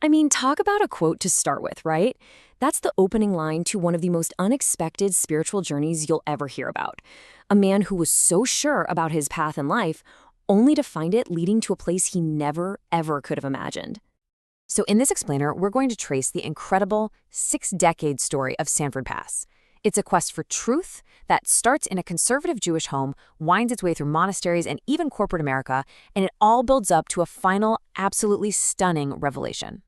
I mean, talk about a quote to start with, right? That's the opening line to one of the most unexpected spiritual journeys you'll ever hear about. A man who was so sure about his path in life, only to find it leading to a place he never, ever could have imagined. So in this explainer, we're going to trace the incredible 6-decade story of Sanford Pass. It's a quest for truth that starts in a conservative Jewish home, winds its way through monasteries and even corporate America, and it all builds up to a final, absolutely stunning revelation.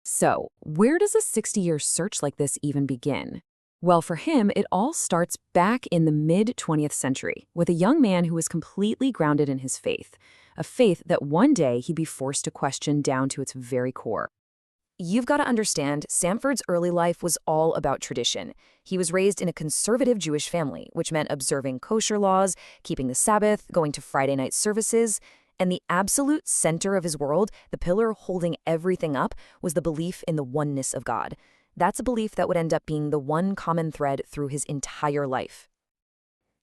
So, where does a 60-year search like this even begin? Well, for him, it all starts back in the mid-20th century with a young man who was completely grounded in his faith, a faith that one day he'd be forced to question down to its very core. You've got to understand, Sanford's early life was all about tradition. He was raised in a conservative Jewish family, which meant observing kosher laws, keeping the Sabbath, going to Friday night services. And the absolute center of his world, the pillar holding everything up, was the belief in the oneness of God. That's a belief that would end up being the one common thread through his entire life.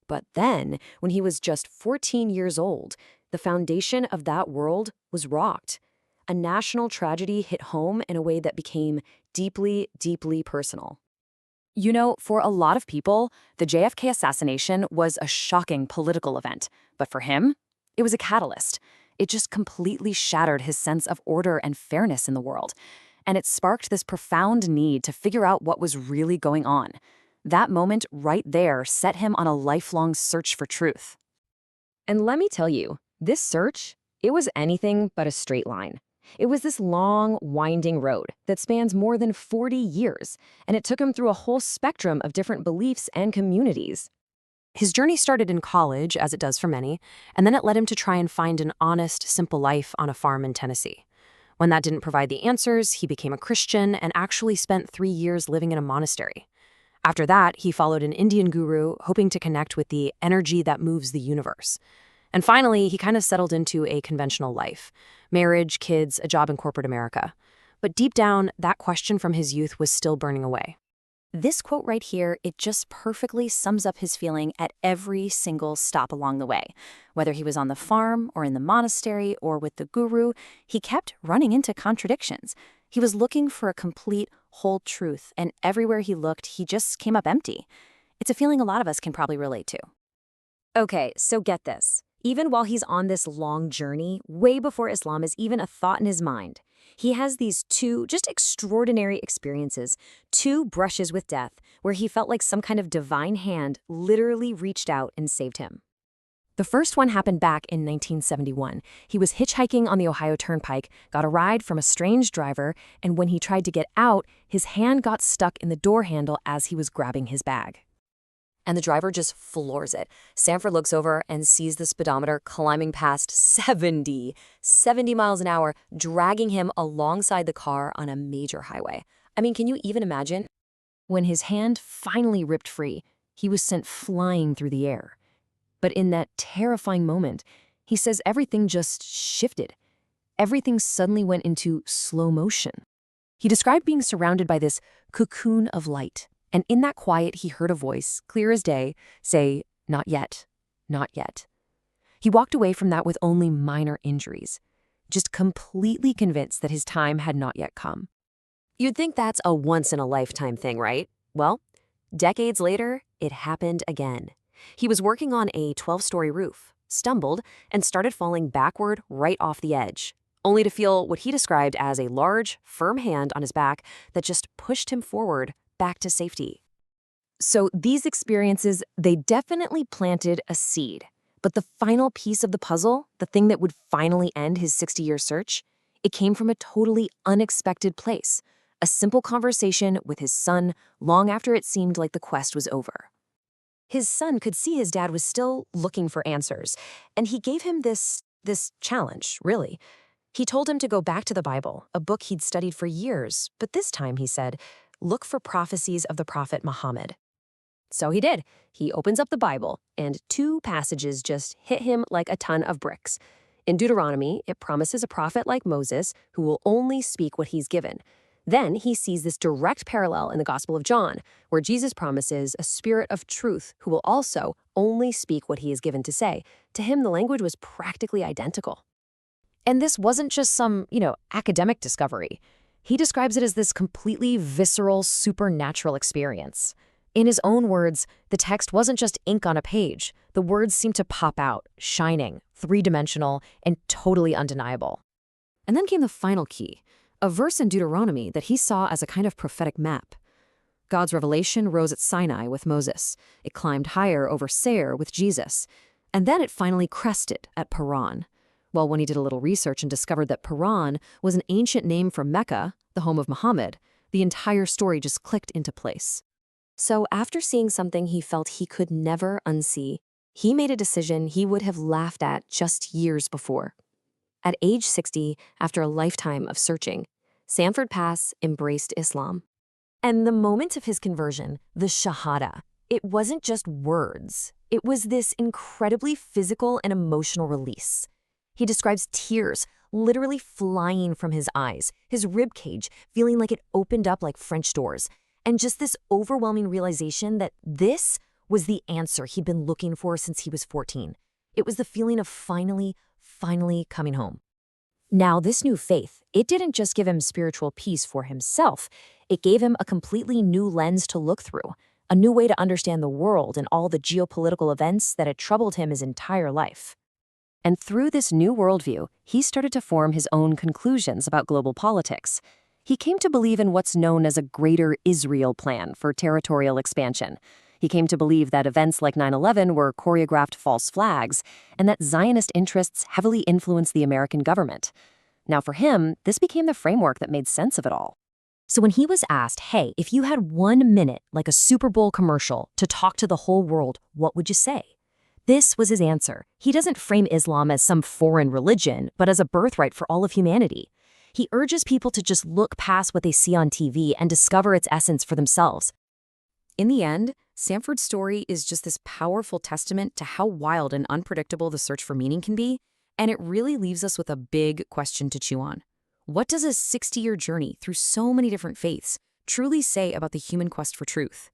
But then, when he was just 14 years old, the foundation of that world was rocked. A national tragedy hit home in a way that became deeply, deeply personal. You know, for a lot of people, the JFK assassination was a shocking political event. But for him, it was a catalyst. It just completely shattered his sense of order and fairness in the world. And it sparked this profound need to figure out what was really going on. That moment right there set him on a lifelong search for truth. And let me tell you, this search, it was anything but a straight line. It was this long, winding road that spans more than 40 years, and it took him through a whole spectrum of different beliefs and communities. His journey started in college, as it does for many, and then it led him to try and find an honest, simple life on a farm in Tennessee. When that didn't provide the answers, he became a Christian and actually spent 3 years living in a monastery. After that, he followed an Indian guru, hoping to connect with the energy that moves the universe. And finally, he kind of settled into a conventional life: marriage, kids, a job in corporate America. But deep down, that question from his youth was still burning away. This quote right here, it just perfectly sums up his feeling at every single stop along the way. Whether he was on the farm or in the monastery or with the guru, he kept running into contradictions. He was looking for a complete, whole truth, and everywhere he looked, he just came up empty. It's a feeling a lot of us can probably relate to. Okay, so get this. Even while he's on this long journey, way before Islam is even a thought in his mind, he has these two just extraordinary experiences, two brushes with death, where he felt like some kind of divine hand literally reached out and saved him. The first one happened back in 1971. He was hitchhiking on the Ohio Turnpike, got a ride from a strange driver, and when he tried to get out, his hand got stuck in the door handle as he was grabbing his bag. And the driver just floors it. Sanford looks over and sees the speedometer climbing past 70 miles an hour, dragging him alongside the car on a major highway. I mean, can you even imagine? When his hand finally ripped free, he was sent flying through the air. But in that terrifying moment, he says everything just shifted. Everything suddenly went into slow motion. He described being surrounded by this cocoon of light. And in that quiet, he heard a voice, clear as day, say, "Not yet, not yet." He walked away from that with only minor injuries, just completely convinced that his time had not yet come. You'd think that's a once-in-a-lifetime thing, right? Well, decades later, it happened again. He was working on a 12-story roof, stumbled, and started falling backward right off the edge, only to feel what he described as a large, firm hand on his back that just pushed him forward back to safety. So these experiences, they definitely planted a seed. But the final piece of the puzzle, the thing that would finally end his 60-year search, it came from a totally unexpected place. A simple conversation with his son long after it seemed like the quest was over. His son could see his dad was still looking for answers, and he gave him this challenge, really. He told him to go back to the Bible, a book he'd studied for years, but this time, he said, look for prophecies of the prophet Muhammad. So he did. He opens up the Bible, and 2 passages just hit him like a ton of bricks. In Deuteronomy, it promises a prophet like Moses who will only speak what he's given. Then he sees this direct parallel in the Gospel of John, where Jesus promises a spirit of truth who will also only speak what he is given to say. To him, the language was practically identical. And this wasn't just some, academic discovery. He describes it as this completely visceral, supernatural experience. In his own words, the text wasn't just ink on a page. The words seemed to pop out, shining, three-dimensional, and totally undeniable. And then came the final key, a verse in Deuteronomy that he saw as a kind of prophetic map. God's revelation rose at Sinai with Moses. It climbed higher over Seir with Jesus. And then it finally crested at Paran. Well, when he did a little research and discovered that Paran was an ancient name for Mecca, the home of Muhammad, the entire story just clicked into place. So after seeing something he felt he could never unsee, he made a decision he would have laughed at just years before. At age 60, after a lifetime of searching, Sanford Pass embraced Islam. And the moment of his conversion, the Shahada, it wasn't just words. It was this incredibly physical and emotional release. He describes tears literally flying from his eyes, his ribcage feeling like it opened up like French doors, and just this overwhelming realization that this was the answer he'd been looking for since he was 14. It was the feeling of finally coming home. Now, this new faith, it didn't just give him spiritual peace for himself. It gave him a completely new lens to look through, a new way to understand the world and all the geopolitical events that had troubled him his entire life. And through this new worldview, he started to form his own conclusions about global politics. He came to believe in what's known as a greater Israel plan for territorial expansion. He came to believe that events like 9/11 were choreographed false flags, and that Zionist interests heavily influenced the American government. Now for him, this became the framework that made sense of it all. So when he was asked, hey, if you had 1 minute, like a Super Bowl commercial, to talk to the whole world, what would you say? This was his answer. He doesn't frame Islam as some foreign religion, but as a birthright for all of humanity. He urges people to just look past what they see on TV and discover its essence for themselves. In the end, Sanford's story is just this powerful testament to how wild and unpredictable the search for meaning can be, and it really leaves us with a big question to chew on. What does a 60-year journey through so many different faiths truly say about the human quest for truth?